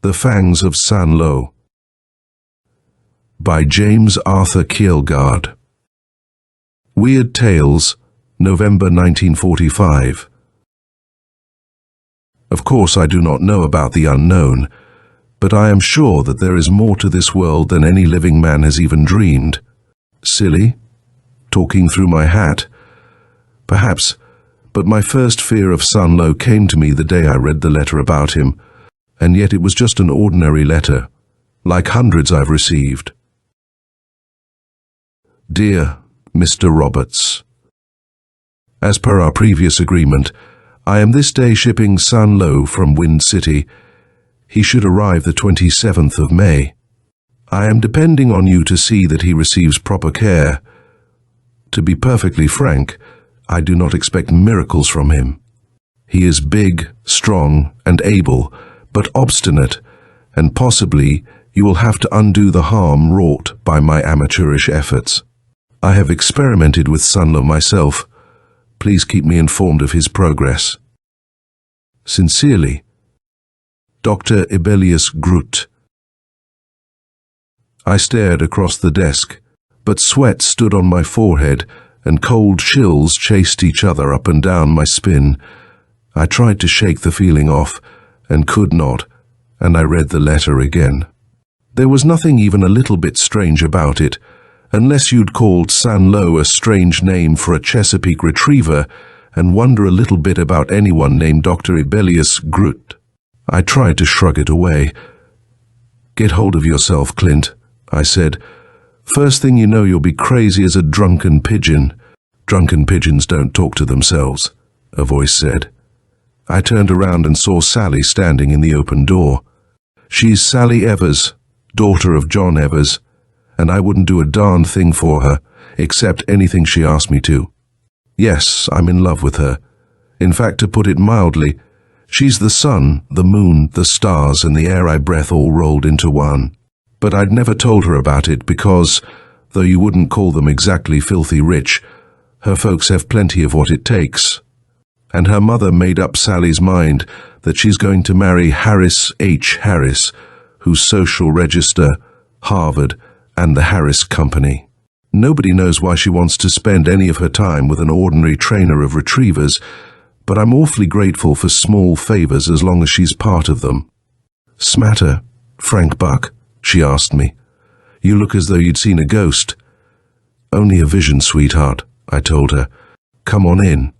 The Fangs of Tsan-Lo by James Arthur Kjelgaard. Weird Tales, November 1945. Of course I do not know about the unknown, but I am sure that there is more to this world than any living man has even dreamed. Silly? Talking through my hat? Perhaps, but my first fear of Tsan-Lo came to me the day I read the letter about him, and yet it was just an ordinary letter, like hundreds I've received. Dear Mr. Roberts, as per our previous agreement, I am this day shipping Tsan-Lo from Wind City. He should arrive the 27th of May. I am depending on you to see that he receives proper care. To be perfectly frank, I do not expect miracles from him. He is big, strong, and able, but obstinate, and possibly you will have to undo the harm wrought by my amateurish efforts. I have experimented with Tsan-Lo myself. Please keep me informed of his progress. Sincerely, Dr. Ebelius Groot. I stared across the desk, but sweat stood on my forehead and cold chills chased each other up and down my spine. I tried to shake the feeling off, and could not, and I read the letter again. There was nothing even a little bit strange about it, unless you'd called Tsan-Lo a strange name for a Chesapeake retriever and wonder a little bit about anyone named Dr. Ebelius Groot. I tried to shrug it away. Get hold of yourself, Clint, I said. First thing you know, you'll be crazy as a drunken pigeon. Drunken pigeons don't talk to themselves, a voice said. I turned around and saw Sally standing in the open door. She's Sally Evers, daughter of John Evers, and I wouldn't do a darn thing for her, except anything she asked me to. Yes, I'm in love with her. In fact, to put it mildly, she's the sun, the moon, the stars, and the air I breathe all rolled into one. But I'd never told her about it because, though you wouldn't call them exactly filthy rich, her folks have plenty of what it takes. And her mother made up Sally's mind that she's going to marry Harris H. Harris, whose social register, Harvard, and the Harris Company. Nobody knows why she wants to spend any of her time with an ordinary trainer of retrievers, but I'm awfully grateful for small favors as long as she's part of them. "Smatter, Frank Buck?" she asked me. "You look as though you'd seen a ghost." "Only a vision, sweetheart," I told her. "Come on in."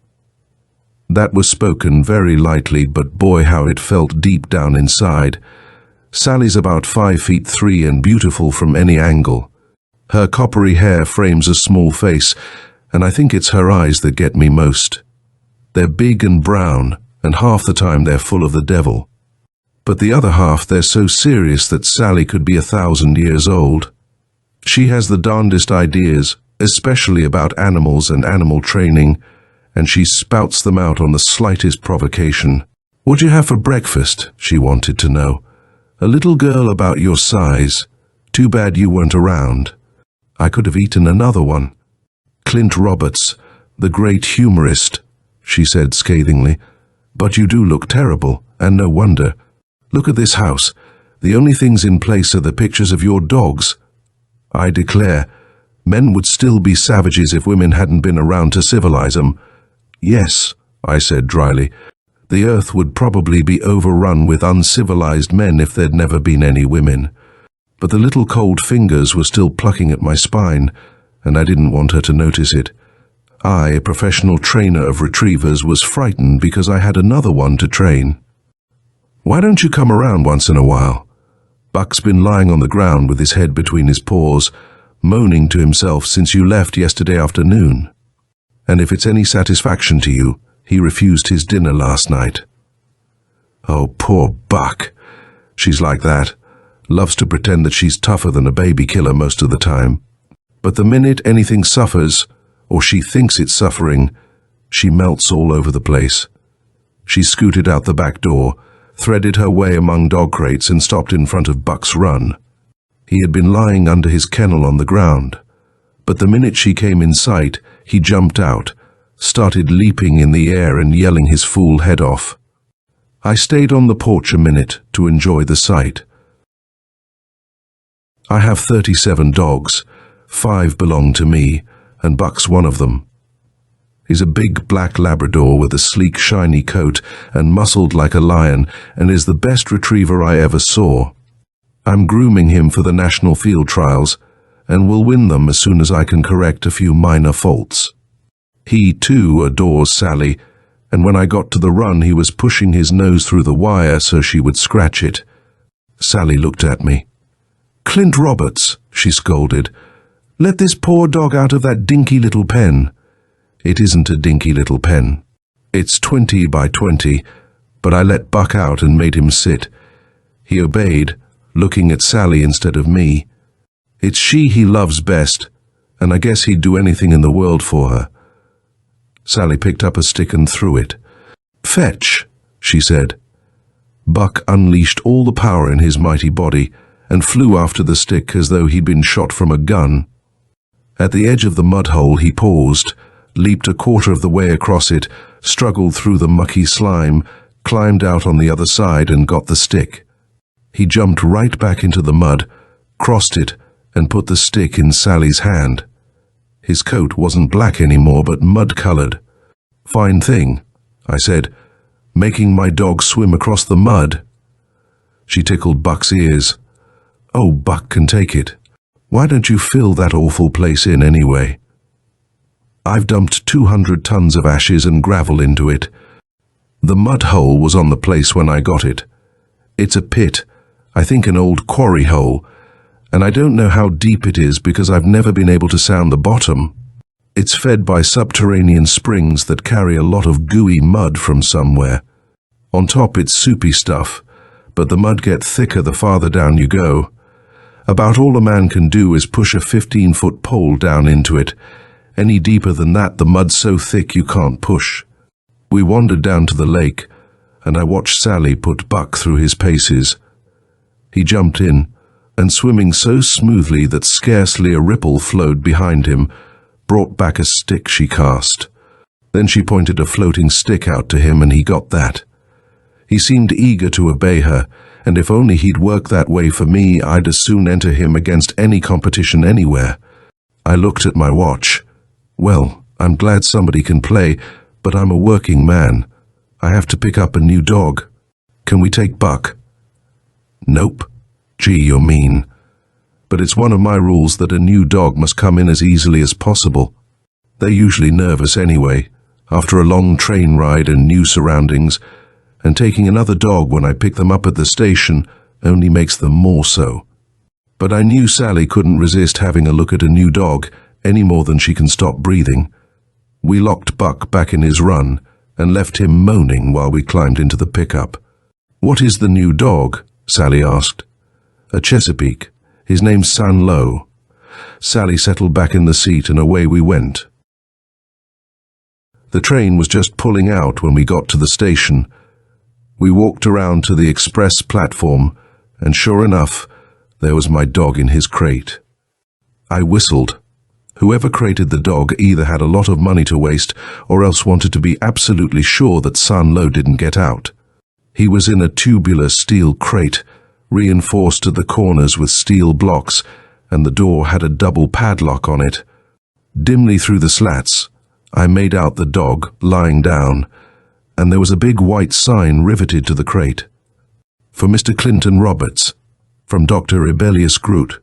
That was spoken very lightly, but boy how it felt deep down inside. Sally's about 5'3" and beautiful from any angle. Her coppery hair frames a small face, and I think it's her eyes that get me most. They're big and brown, and half the time they're full of the devil. But the other half they're so serious that Sally could be 1,000 years old. She has the darndest ideas, especially about animals and animal training, and she spouts them out on the slightest provocation. "What'd you have for breakfast?" she wanted to know. "A little girl about your size. Too bad you weren't around. I could have eaten another one." "Clint Roberts, the great humorist," she said scathingly. "But you do look terrible, and no wonder. Look at this house. The only things in place are the pictures of your dogs. I declare, men would still be savages if women hadn't been around to civilize them." "Yes," I said dryly. "The earth would probably be overrun with uncivilized men if there'd never been any women." But the little cold fingers were still plucking at my spine, and I didn't want her to notice it. I, a professional trainer of retrievers, was frightened because I had another one to train. "Why don't you come around once in a while?" Buck's been lying on the ground with his head between his paws, moaning to himself since you left yesterday afternoon. And if it's any satisfaction to you, he refused his dinner last night. "Oh, poor Buck. She's like that. Loves to pretend that she's tougher than a baby killer most of the time. But the minute anything suffers, or she thinks it's suffering, she melts all over the place." She scooted out the back door, threaded her way among dog crates, and stopped in front of Buck's run. He had been lying under his kennel on the ground, but the minute she came in sight, he jumped out, started leaping in the air and yelling his fool head off. I stayed on the porch a minute to enjoy the sight. I have 37 dogs. 5 belong to me, and Buck's one of them. He's a big black Labrador with a sleek, shiny coat and muscled like a lion, and is the best retriever I ever saw. I'm grooming him for the national field trials, and will win them as soon as I can correct a few minor faults. He, too, adores Sally, and when I got to the run he was pushing his nose through the wire so she would scratch it. Sally looked at me. "Clint Roberts," she scolded, "let this poor dog out of that dinky little pen." It isn't a dinky little pen. It's 20 by 20, but I let Buck out and made him sit. He obeyed, looking at Sally instead of me. It's she he loves best, and I guess he'd do anything in the world for her. Sally picked up a stick and threw it. "Fetch," she said. Buck unleashed all the power in his mighty body and flew after the stick as though he'd been shot from a gun. At the edge of the mud hole he paused, leaped a quarter of the way across it, struggled through the mucky slime, climbed out on the other side and got the stick. He jumped right back into the mud, crossed it, and put the stick in Sally's hand. His coat wasn't black anymore, but mud-colored. "Fine thing," I said, "making my dog swim across the mud." She tickled Buck's ears. "Oh, Buck can take it. Why don't you fill that awful place in anyway?" I've dumped 200 tons of ashes and gravel into it. The mud hole was on the place when I got it. It's a pit, I think an old quarry hole, and I don't know how deep it is because I've never been able to sound the bottom. It's fed by subterranean springs that carry a lot of gooey mud from somewhere. On top it's soupy stuff, but the mud gets thicker the farther down you go. About all a man can do is push a 15-foot pole down into it. Any deeper than that, the mud's so thick you can't push. We wandered down to the lake, and I watched Sally put Buck through his paces. He jumped in, and swimming so smoothly that scarcely a ripple flowed behind him, brought back a stick she cast. Then she pointed a floating stick out to him, and he got that. He seemed eager to obey her, and if only he'd work that way for me, I'd as soon enter him against any competition anywhere. I looked at my watch. Well, I'm glad somebody can play, but I'm a working man. I have to pick up a new dog. Can we take Buck? Nope. Gee, you're mean. But it's one of my rules that a new dog must come in as easily as possible. They're usually nervous anyway, after a long train ride and new surroundings, and taking another dog when I pick them up at the station only makes them more so. But I knew Sally couldn't resist having a look at a new dog any more than she can stop breathing. We locked Buck back in his run and left him moaning while we climbed into the pickup. "What is the new dog?" Sally asked. "A Chesapeake. His name's Tsan-Lo." Sally settled back in the seat and away we went. The train was just pulling out when we got to the station. We walked around to the express platform, and sure enough, there was my dog in his crate. I whistled. Whoever crated the dog either had a lot of money to waste or else wanted to be absolutely sure that Tsan-Lo didn't get out. He was in a tubular steel crate, reinforced at the corners with steel blocks, and the door had a double padlock on it. Dimly through the slats, I made out the dog lying down, and there was a big white sign riveted to the crate. "For Mr. Clint and Roberts, from Dr. Rebellious Groot."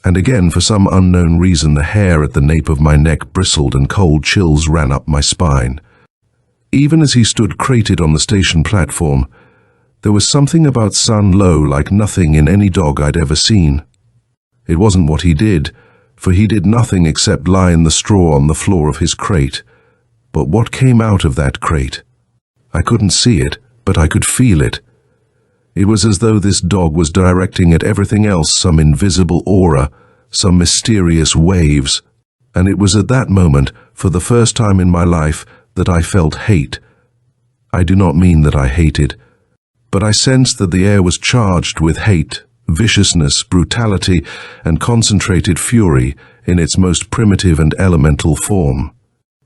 And again, for some unknown reason, the hair at the nape of my neck bristled and cold chills ran up my spine. Even as he stood crated on the station platform, there was something about Tsan-Lo like nothing in any dog I'd ever seen. It wasn't what he did, for he did nothing except lie in the straw on the floor of his crate. But what came out of that crate? I couldn't see it, but I could feel it. It was as though this dog was directing at everything else some invisible aura, some mysterious waves. And it was at that moment, for the first time in my life, that I felt hate. I do not mean that I hated, but I sensed that the air was charged with hate, viciousness, brutality, and concentrated fury in its most primitive and elemental form.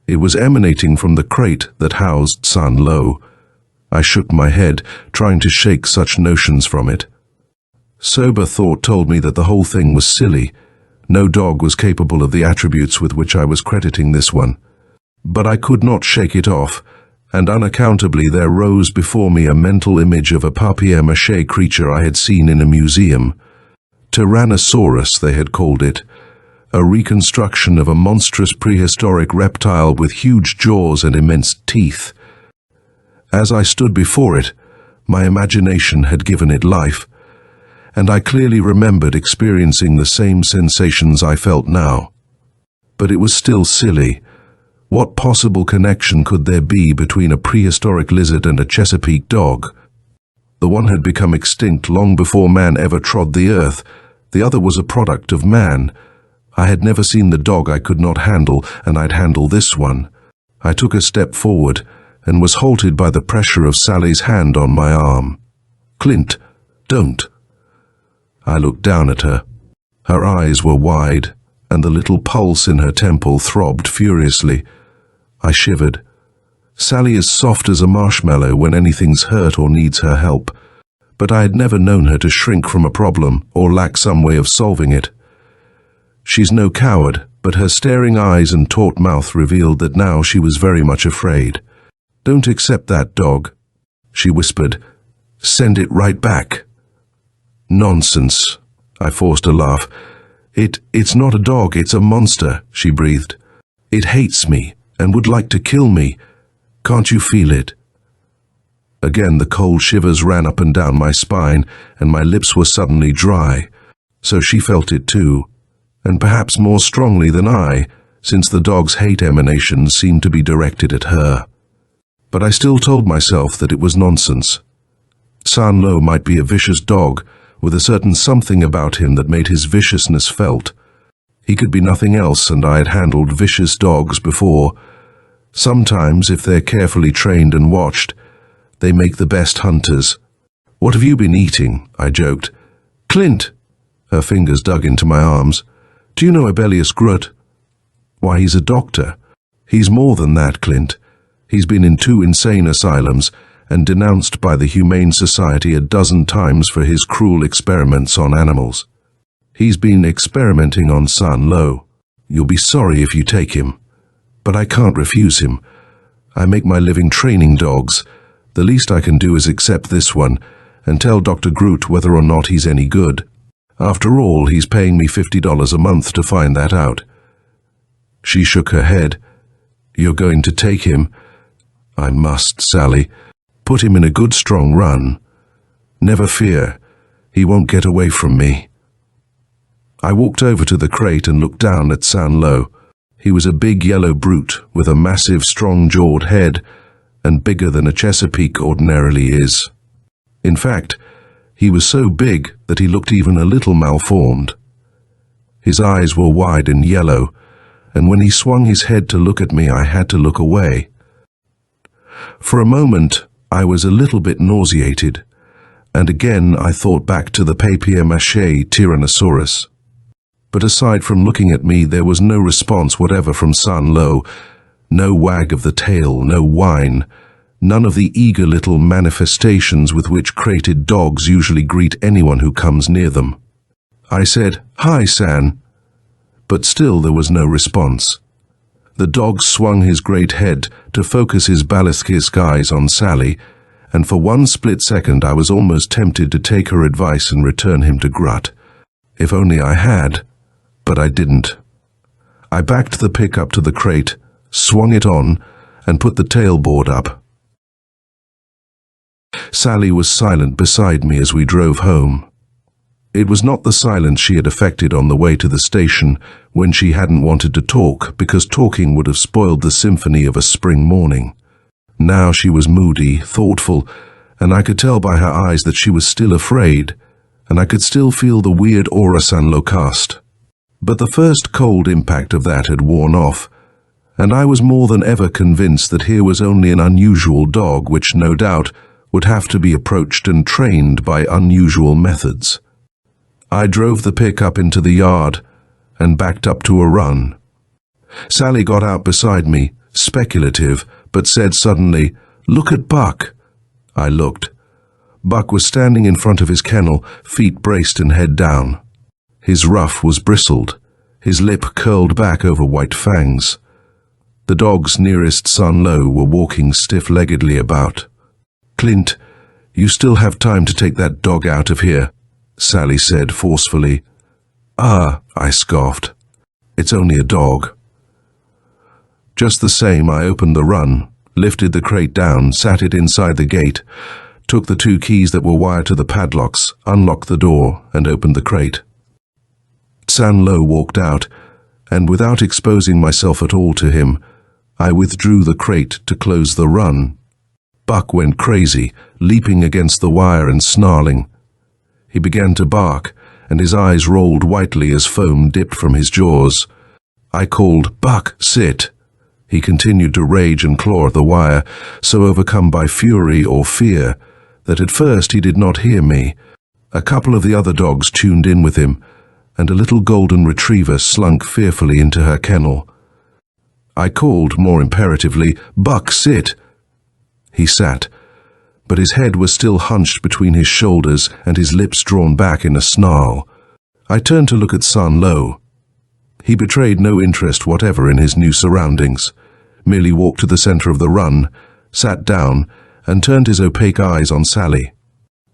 It was emanating from the crate that housed Tsan-Lo. I shook my head, trying to shake such notions from it. Sober thought told me that the whole thing was silly. No dog was capable of the attributes with which I was crediting this one. But I could not shake it off, and unaccountably there rose before me a mental image of a papier-mâché creature I had seen in a museum. Tyrannosaurus, they had called it. A reconstruction of a monstrous prehistoric reptile with huge jaws and immense teeth. As I stood before it, my imagination had given it life, and I clearly remembered experiencing the same sensations I felt now. But it was still silly. What possible connection could there be between a prehistoric lizard and a Chesapeake dog? The one had become extinct long before man ever trod the earth. The other was a product of man. I had never seen the dog I could not handle, and I'd handle this one. I took a step forward, and was halted by the pressure of Sally's hand on my arm. "Clint, don't." I looked down at her. Her eyes were wide, and the little pulse in her temple throbbed furiously. I shivered. Sally is soft as a marshmallow when anything's hurt or needs her help, but I had never known her to shrink from a problem or lack some way of solving it. She's no coward, but her staring eyes and taut mouth revealed that now she was very much afraid. "Don't accept that dog," she whispered. "Send it right back." "Nonsense," I forced a laugh. It's not a dog, it's a monster," she breathed. "It hates me and would like to kill me. Can't you feel it?" Again the cold shivers ran up and down my spine, and my lips were suddenly dry. So she felt it too, and perhaps more strongly than I, since the dog's hate emanations seemed to be directed at her. But I still told myself that it was nonsense. Tsan-Lo might be a vicious dog, with a certain something about him that made his viciousness felt. He could be nothing else, and I had handled vicious dogs before. Sometimes, if they're carefully trained and watched, they make the best hunters. "What have you been eating?" I joked. "Clint!" Her fingers dug into my arms. "Do you know Abelius Grut?" "Why, he's a doctor." "He's more than that, Clint. He's been in 2 insane asylums and denounced by the Humane Society a dozen times for his cruel experiments on animals. He's been experimenting on Tsan-Lo. You'll be sorry if you take him. But I can't refuse him. I make my living training dogs. The least I can do is accept this one and tell Dr. Groot whether or not he's any good. After all, he's paying me $50 a month to find that out." She shook her head. "You're going to take him?" "I must, Sally. Put him in a good strong run. Never fear, he won't get away from me." I walked over to the crate and looked down at Tsan-Lo. He was a big yellow brute with a massive strong-jawed head and bigger than a Chesapeake ordinarily is. In fact, he was so big that he looked even a little malformed. His eyes were wide and yellow, and when he swung his head to look at me, I had to look away. For a moment, I was a little bit nauseated, and again I thought back to the papier-mâché Tyrannosaurus. But aside from looking at me, there was no response whatever from Tsan-Lo. No wag of the tail, no whine, none of the eager little manifestations with which crated dogs usually greet anyone who comes near them. I said, "Hi, San," but still there was no response. The dog swung his great head to focus his baliscic eyes on Sally, and for one split second I was almost tempted to take her advice and return him to Grut. If only I had, but I didn't. I backed the pickup to the crate, swung it on, and put the tailboard up. Sally was silent beside me as we drove home. It was not the silence she had affected on the way to the station when she hadn't wanted to talk, because talking would have spoiled the symphony of a spring morning. Now she was moody, thoughtful, and I could tell by her eyes that she was still afraid, and I could still feel the weird aura Tsan-Lo cast. But the first cold impact of that had worn off, and I was more than ever convinced that here was only an unusual dog which, no doubt, would have to be approached and trained by unusual methods. I drove the pickup into the yard and backed up to a run. Sally got out beside me, speculative, but said suddenly, "Look at Buck." I looked. Buck was standing in front of his kennel, feet braced and head down. His ruff was bristled, his lip curled back over white fangs. The dogs nearest Tsan-Lo were walking stiff-leggedly about. "Clint, you still have time to take that dog out of here," Sally said forcefully. "Ah," I scoffed. "It's only a dog." Just the same, I opened the run, lifted the crate down, sat it inside the gate, took the 2 keys that were wired to the padlocks, unlocked the door, and opened the crate. Tsan-Lo walked out, and without exposing myself at all to him, I withdrew the crate to close the run. Buck went crazy, leaping against the wire and snarling. He began to bark, and his eyes rolled whitely as foam dipped from his jaws. I called, "Buck, sit!" He continued to rage and claw at the wire, so overcome by fury or fear that at first he did not hear me. A couple of the other dogs tuned in with him, and a little golden retriever slunk fearfully into her kennel. I called, more imperatively, "Buck, sit!" He sat, but his head was still hunched between his shoulders and his lips drawn back in a snarl. I turned to look at Tsan-Lo. He betrayed no interest whatever in his new surroundings, merely walked to the center of the run, sat down, and turned his opaque eyes on Sally.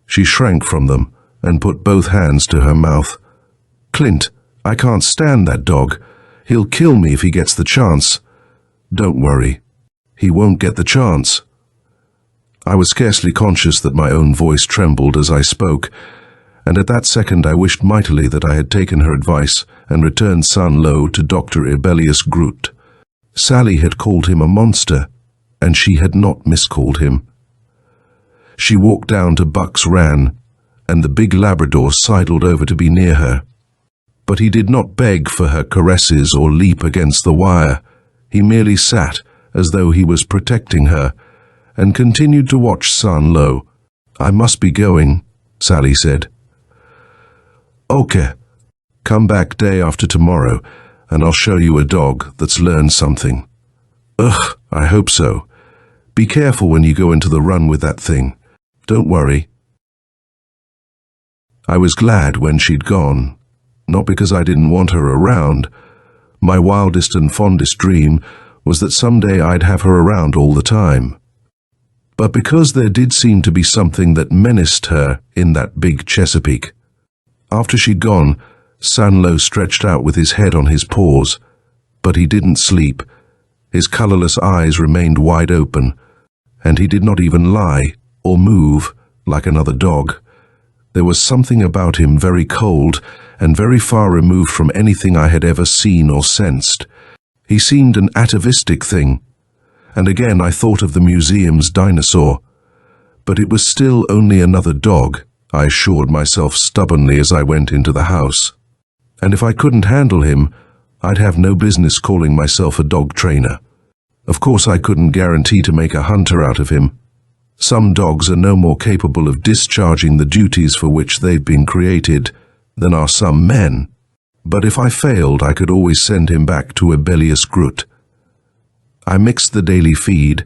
She shrank from them and put both hands to her mouth. "Clint, I can't stand that dog. He'll kill me if he gets the chance." "Don't worry. He won't get the chance." I was scarcely conscious that my own voice trembled as I spoke, and at that second I wished mightily that I had taken her advice and returned Tsan-Lo to Dr. Ibelius Groot. Sally had called him a monster, and she had not miscalled him. She walked down to Buck's ran, and the big Labrador sidled over to be near her. But he did not beg for her caresses or leap against the wire. He merely sat as though he was protecting her, and continued to watch Tsan-Lo. "I must be going," Sally said. "Okay. Come back day after tomorrow, and I'll show you a dog that's learned something." "Ugh, I hope so. Be careful when you go into the run with that thing. Don't worry." I was glad when she'd gone, not because I didn't want her around. My wildest and fondest dream was that someday I'd have her around all the time. But because there did seem to be something that menaced her in that big Chesapeake. After she'd gone, Tsan-Lo stretched out with his head on his paws, but he didn't sleep. His colorless eyes remained wide open, and he did not even lie or move like another dog. There was something about him very cold and very far removed from anything I had ever seen or sensed. He seemed an atavistic thing, and again I thought of the museum's dinosaur. But it was still only another dog, I assured myself stubbornly as I went into the house. And if I couldn't handle him, I'd have no business calling myself a dog trainer. Of course I couldn't guarantee to make a hunter out of him. Some dogs are no more capable of discharging the duties for which they've been created than are some men. But if I failed, I could always send him back to Ibelius Groot. I mixed the daily feed,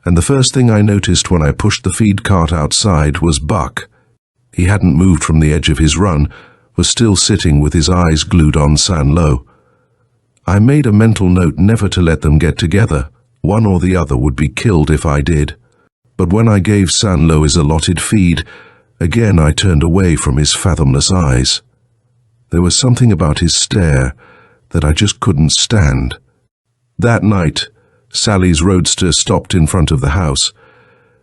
and the first thing I noticed when I pushed the feed cart outside was Buck. He hadn't moved from the edge of his run, was still sitting with his eyes glued on Tsan-Lo. I made a mental note never to let them get together. One or the other would be killed if I did. But when I gave Tsan-Lo his allotted feed, again I turned away from his fathomless eyes. There was something about his stare that I just couldn't stand. That night, Sally's roadster stopped in front of the house.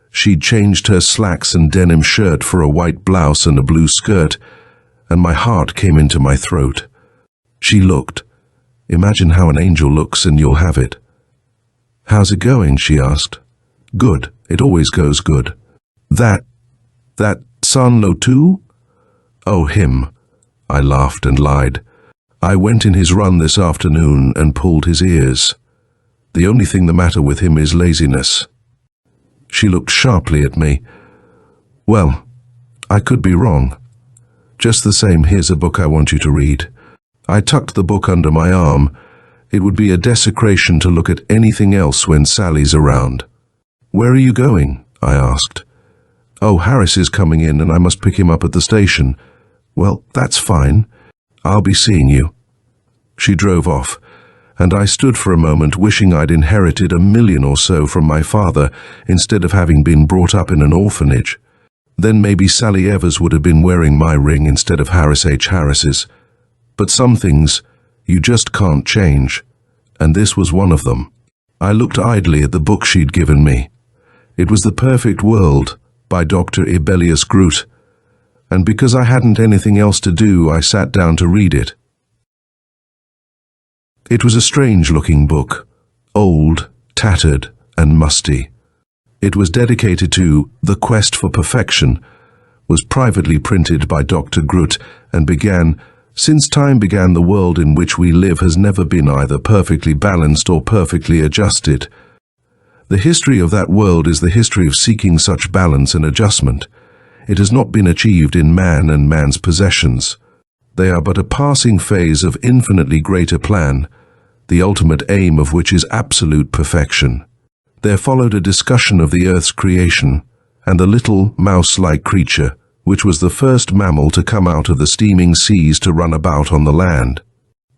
She'd changed her slacks and denim shirt for a white blouse and a blue skirt, and my heart came into my throat. She looked. Imagine how an angel looks and you'll have it. "How's it going?" she asked. "Good. It always goes good." That Tsan-Lo too?" "Oh, him." I laughed and lied. "I went in his run this afternoon and pulled his ears. The only thing the matter with him is laziness." She looked sharply at me. "Well, I could be wrong. Just the same, here's a book I want you to read." I tucked the book under my arm. It would be a desecration to look at anything else when Sally's around. "Where are you going?" I asked. "Oh, Harris is coming in and I must pick him up at the station." "Well, that's fine. I'll be seeing you." She drove off, and I stood for a moment wishing I'd inherited $1 million or so from my father instead of having been brought up in an orphanage. Then maybe Sally Evers would have been wearing my ring instead of Harris H. Harris's. But some things you just can't change, and this was one of them. I looked idly at the book she'd given me. It was The Perfect World by Dr. Ebelius Groot, and because I hadn't anything else to do, I sat down to read it. It was a strange-looking book, old, tattered, and musty. It was dedicated to The Quest for Perfection, was privately printed by Dr. Groot, and began, "Since time began, the world in which we live has never been either perfectly balanced or perfectly adjusted. The history of that world is the history of seeking such balance and adjustment. It has not been achieved in man and man's possessions. They are but a passing phase of infinitely greater plan, the ultimate aim of which is absolute perfection." There followed a discussion of the Earth's creation and the little mouse-like creature, which was the first mammal to come out of the steaming seas to run about on the land.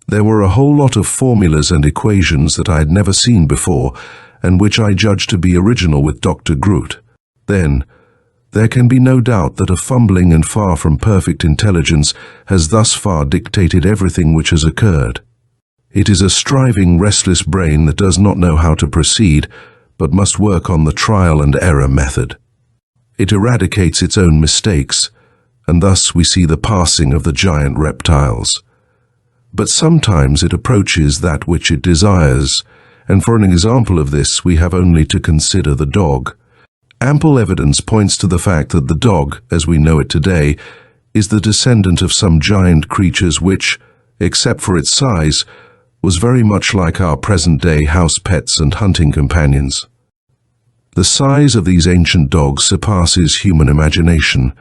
There were a whole lot of formulas and equations that I had never seen before, and which I judged to be original with Dr. Groot. Then, there can be no doubt that a fumbling and far from perfect intelligence has thus far dictated everything which has occurred. It is a striving, restless brain that does not know how to proceed, but must work on the trial and error method. It eradicates its own mistakes, and thus we see the passing of the giant reptiles. But sometimes it approaches that which it desires, and for an example of this we have only to consider the dog. Ample evidence points to the fact that the dog, as we know it today, is the descendant of some giant creatures which, except for its size, was very much like our present-day house pets and hunting companions. The size of these ancient dogs surpasses human imagination.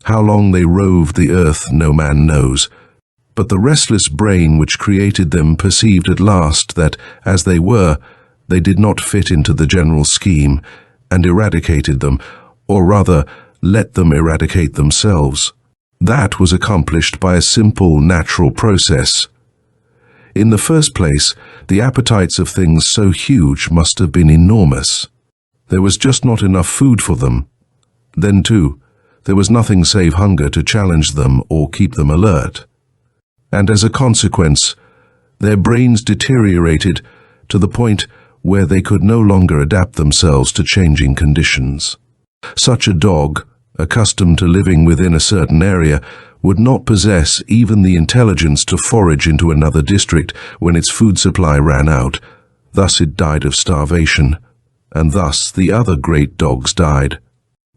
How long they roved the earth no man knows, but the restless brain which created them perceived at last that, as they were, they did not fit into the general scheme, and eradicated them, or rather, let them eradicate themselves. That was accomplished by a simple, natural process. In the first place, the appetites of things so huge must have been enormous. There was just not enough food for them. Then, too, there was nothing save hunger to challenge them or keep them alert. And as a consequence, their brains deteriorated to the point where they could no longer adapt themselves to changing conditions. Such a dog, accustomed to living within a certain area, would not possess even the intelligence to forage into another district when its food supply ran out. Thus it died of starvation, and thus the other great dogs died.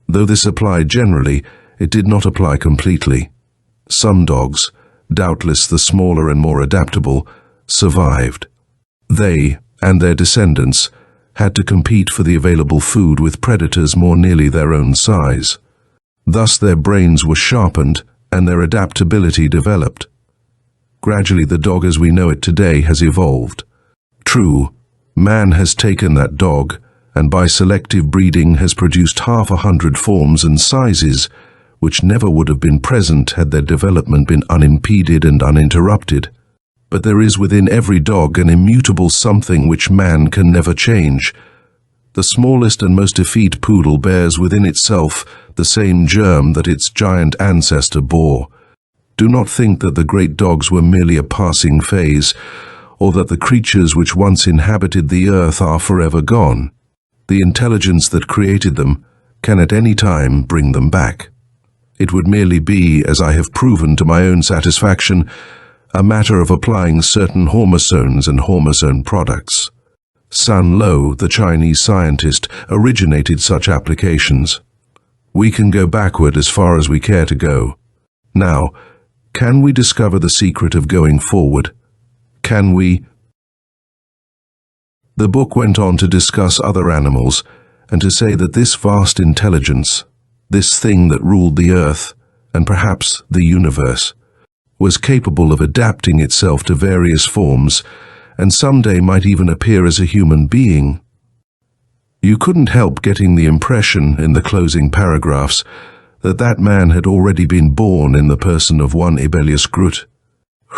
Though this applied generally, it did not apply completely. Some dogs, doubtless the smaller and more adaptable, survived. They, and their descendants, had to compete for the available food with predators more nearly their own size. Thus their brains were sharpened and their adaptability developed. Gradually the dog as we know it today has evolved. True, man has taken that dog and by selective breeding has produced 100 forms and sizes which never would have been present had their development been unimpeded and uninterrupted. But there is within every dog an immutable something which man can never change. The smallest and most effete poodle bears within itself the same germ that its giant ancestor bore. Do not think that the great dogs were merely a passing phase, or that the creatures which once inhabited the earth are forever gone. The intelligence that created them can at any time bring them back. It would merely be, as I have proven to my own satisfaction, a matter of applying certain hormosomes and hormosome products. Tsan-Lo, the Chinese scientist, originated such applications. We can go backward as far as we care to go. Now, can we discover the secret of going forward? Can we? The book went on to discuss other animals and to say that this vast intelligence, this thing that ruled the earth, and perhaps the universe, was capable of adapting itself to various forms and someday might even appear as a human being. You couldn't help getting the impression in the closing paragraphs that that man had already been born in the person of one Ebelius Grut.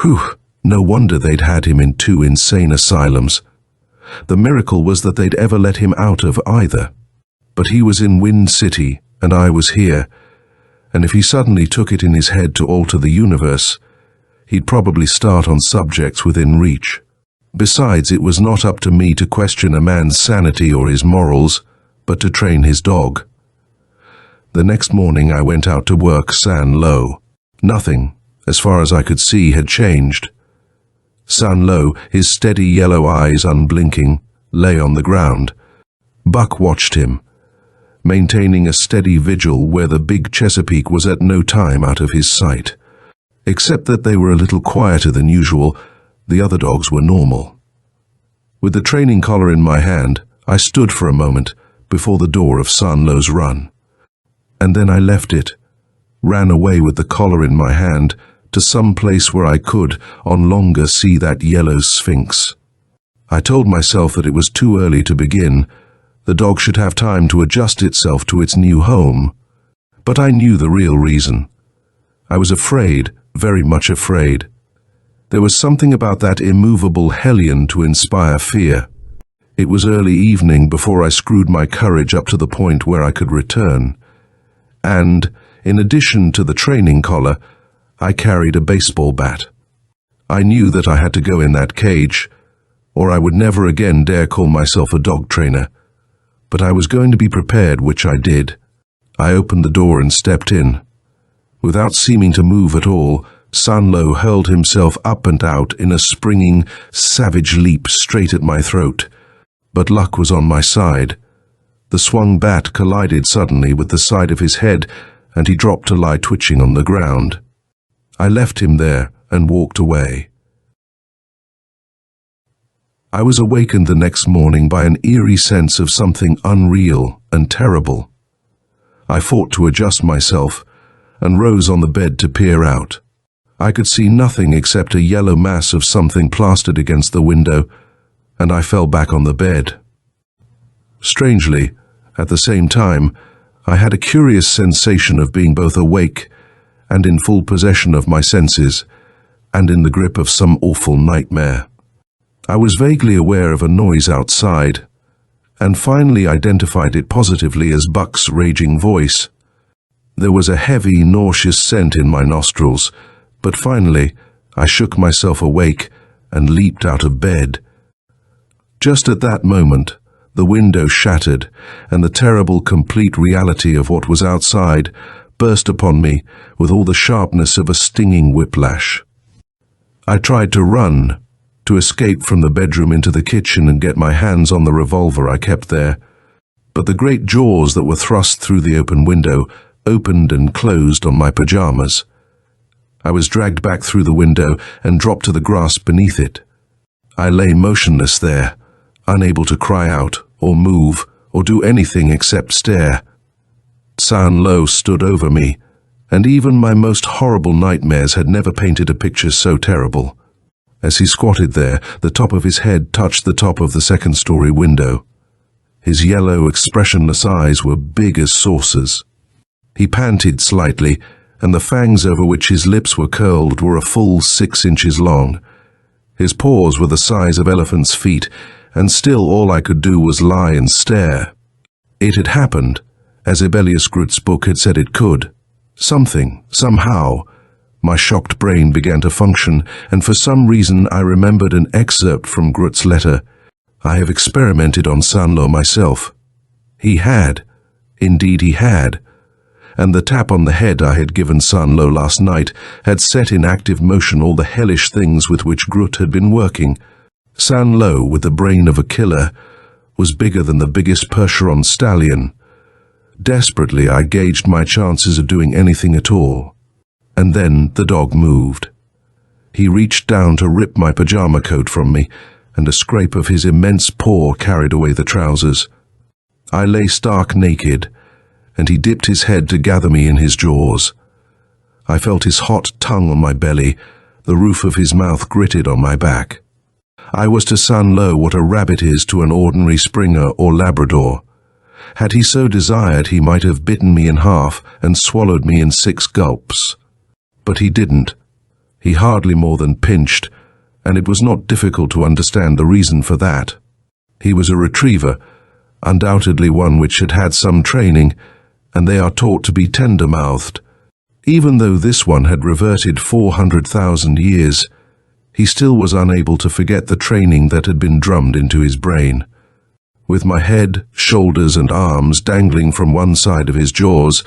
Whew, no wonder they'd had him in 2 insane asylums. The miracle was that they'd ever let him out of either. But he was in Wind City, and I was here, and if he suddenly took it in his head to alter the universe, he'd probably start on subjects within reach. Besides, it was not up to me to question a man's sanity or his morals, but to train his dog. The next morning I went out to work Tsan-Lo. Nothing, as far as I could see, had changed. Tsan-Lo, his steady yellow eyes unblinking, lay on the ground. Buck watched him, maintaining a steady vigil where the big Chesapeake was at no time out of his sight. Except that they were a little quieter than usual, the other dogs were normal. With the training collar in my hand, I stood for a moment before the door of Tsan-Lo's run. And then I left it, ran away with the collar in my hand to some place where I could, on longer, see that yellow sphinx. I told myself that it was too early to begin. The dog should have time to adjust itself to its new home. But I knew the real reason. I was afraid, very much afraid. There was something about that immovable hellion to inspire fear. It was early evening before I screwed my courage up to the point where I could return. And, in addition to the training collar, I carried a baseball bat. I knew that I had to go in that cage, or I would never again dare call myself a dog trainer. But I was going to be prepared, which I did. I opened the door and stepped in. Without seeming to move at all, Tsan-Lo hurled himself up and out in a springing, savage leap straight at my throat. But luck was on my side. The swung bat collided suddenly with the side of his head, and he dropped to lie twitching on the ground. I left him there and walked away. I was awakened the next morning by an eerie sense of something unreal and terrible. I fought to adjust myself and rose on the bed to peer out. I could see nothing except a yellow mass of something plastered against the window, and I fell back on the bed. Strangely, at the same time, I had a curious sensation of being both awake and in full possession of my senses, and in the grip of some awful nightmare. I was vaguely aware of a noise outside, and finally identified it positively as Buck's raging voice. There was a heavy, nauseous scent in my nostrils, but finally I shook myself awake and leaped out of bed. Just at that moment, the window shattered, and the terrible, complete reality of what was outside burst upon me with all the sharpness of a stinging whiplash. I tried to run, to escape from the bedroom into the kitchen and get my hands on the revolver I kept there. But the great jaws that were thrust through the open window opened and closed on my pajamas. I was dragged back through the window and dropped to the grass beneath it. I lay motionless there, unable to cry out, or move, or do anything except stare. Tsan-Lo stood over me, and even my most horrible nightmares had never painted a picture so terrible. As he squatted there, the top of his head touched the top of the second-story window. His yellow, expressionless eyes were big as saucers. He panted slightly, and the fangs over which his lips were curled were a full 6 inches long. His paws were the size of elephants' feet, and still all I could do was lie and stare. It had happened, as Ebelius Grut's book had said it could. Something, somehow. My shocked brain began to function, and for some reason I remembered an excerpt from Grut's letter. I have experimented on Tsan-Lo myself. He had. Indeed he had. And the tap on the head I had given Tsan-Lo last night had set in active motion all the hellish things with which Grut had been working. Tsan-Lo, with the brain of a killer, was bigger than the biggest Percheron stallion. Desperately I gauged my chances of doing anything at all. And then the dog moved. He reached down to rip my pajama coat from me, and a scrape of his immense paw carried away the trousers. I lay stark naked, and he dipped his head to gather me in his jaws. I felt his hot tongue on my belly, the roof of his mouth gritted on my back. I was to Tsan-Lo what a rabbit is to an ordinary Springer or Labrador. Had he so desired, he might have bitten me in half and swallowed me in 6 gulps. But he didn't. He hardly more than pinched, and it was not difficult to understand the reason for that. He was a retriever, undoubtedly one which had had some training, and they are taught to be tender-mouthed. Even though this one had reverted 400,000 years, he still was unable to forget the training that had been drummed into his brain. With my head, shoulders and arms dangling from one side of his jaws,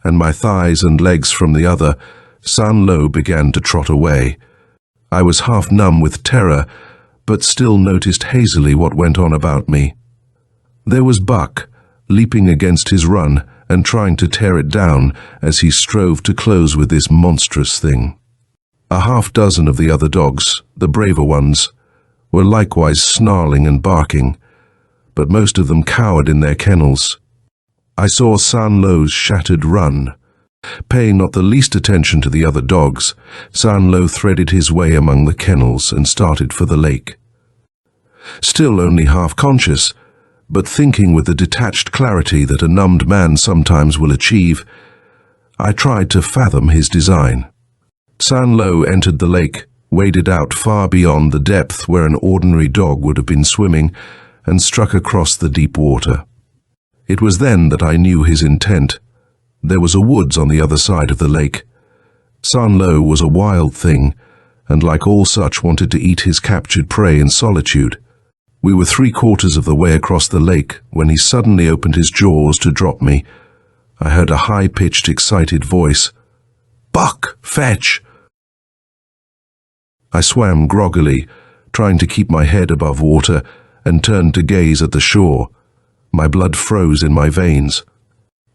and my thighs and legs from the other, Tsan-Lo began to trot away. I was half numb with terror, but still noticed hazily what went on about me. There was Buck, leaping against his run and trying to tear it down as he strove to close with this monstrous thing. A half-dozen of the other dogs, the braver ones, were likewise snarling and barking, but most of them cowered in their kennels. I saw Tsan-Lo's shattered run. Paying not the least attention to the other dogs, Tsan-Lo threaded his way among the kennels and started for the lake. Still only half conscious, but thinking with the detached clarity that a numbed man sometimes will achieve, I tried to fathom his design. Tsan-Lo entered the lake, waded out far beyond the depth where an ordinary dog would have been swimming, and struck across the deep water. It was then that I knew his intent. There was a woods on the other side of the lake. Tsan-Lo was a wild thing, and like all such wanted to eat his captured prey in solitude. We were 3/4 of the way across the lake when he suddenly opened his jaws to drop me. I heard a high-pitched, excited voice. "Buck, fetch!" I swam groggily, trying to keep my head above water, and turned to gaze at the shore. My blood froze in my veins.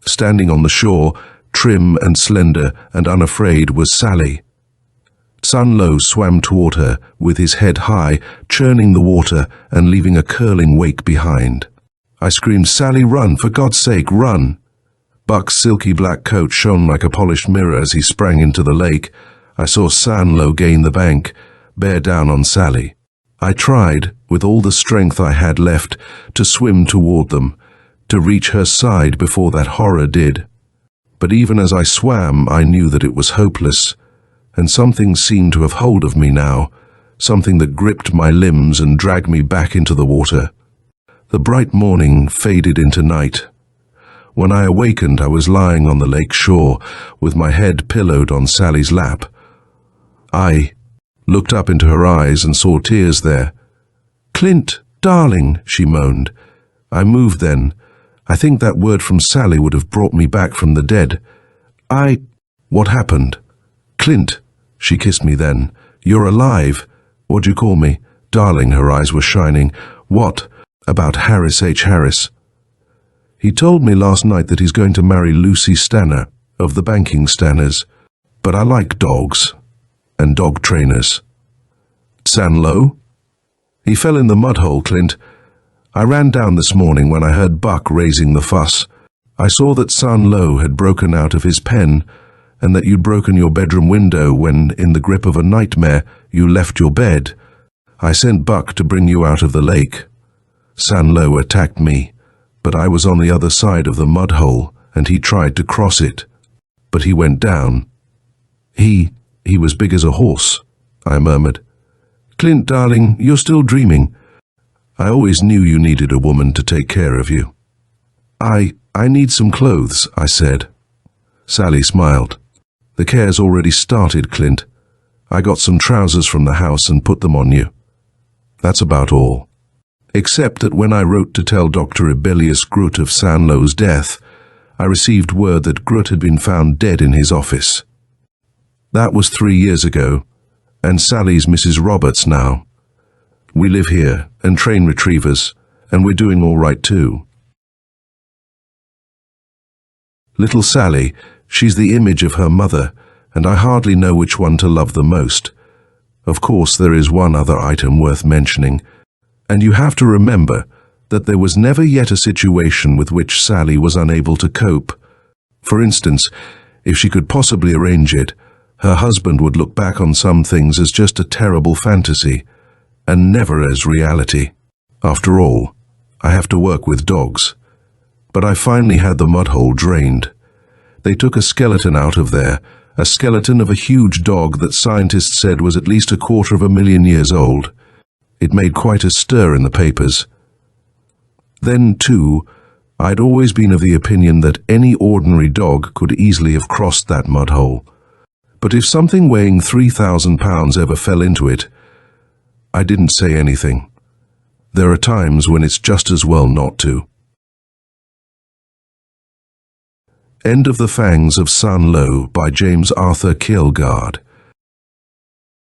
Standing on the shore, trim and slender and unafraid, was Sally. Tsan-Lo swam toward her, with his head high, churning the water and leaving a curling wake behind. I screamed, "Sally, run! For God's sake, run!" Buck's silky black coat shone like a polished mirror as he sprang into the lake. I saw Tsan-Lo gain the bank, bear down on Sally. I tried, with all the strength I had left, to swim toward them, to reach her side before that horror did. But even as I swam, I knew that it was hopeless, and something seemed to have hold of me now, something that gripped my limbs and dragged me back into the water. The bright morning faded into night. When I awakened, I was lying on the lake shore, with my head pillowed on Sally's lap. I looked up into her eyes and saw tears there. "Clint, darling," she moaned. I moved then. I think that word from Sally would have brought me back from the dead. What happened? "Clint," she kissed me then. "You're alive. What'd you call me?" "Darling," her eyes were shining. "What about Harris H. Harris?" "He told me last night that he's going to marry Lucy Stanner, of the banking Stanners. But I like dogs. And dog trainers." "Tsan-Lo?" "He fell in the mud hole, Clint. I ran down this morning when I heard Buck raising the fuss. I saw that Tsan-Lo had broken out of his pen, and that you'd broken your bedroom window when, in the grip of a nightmare, you left your bed. I sent Buck to bring you out of the lake. Tsan-Lo attacked me, but I was on the other side of the mud hole, and he tried to cross it. But he went down. He was big as a horse," I murmured. "Clint, darling, you're still dreaming. I always knew you needed a woman to take care of you." I need some clothes," I said. Sally smiled. "The care's already started, Clint. I got some trousers from the house and put them on you. That's about all. Except that when I wrote to tell Dr. Ebelius Grut of Tsan-Lo's death, I received word that Grut had been found dead in his office. That was 3 years ago, and Sally's Mrs. Roberts now. We live here and train retrievers, and we're doing all right too." Little Sally, she's the image of her mother, and I hardly know which one to love the most. Of course, there is one other item worth mentioning, and you have to remember that there was never yet a situation with which Sally was unable to cope. For instance, if she could possibly arrange it, her husband would look back on some things as just a terrible fantasy, and never as reality. After all, I have to work with dogs. but I finally had the mud hole drained. They took a skeleton out of there, a skeleton of a huge dog that scientists said was at least 250,000 years old. It made quite a stir in the papers. Then, too, I'd always been of the opinion that any ordinary dog could easily have crossed that mud hole. But if something weighing 3,000 pounds ever fell into it, I didn't say anything. There are times when it's just as well not to. End of the Fangs of Tsan-Lo by James Arthur Kjelgaard.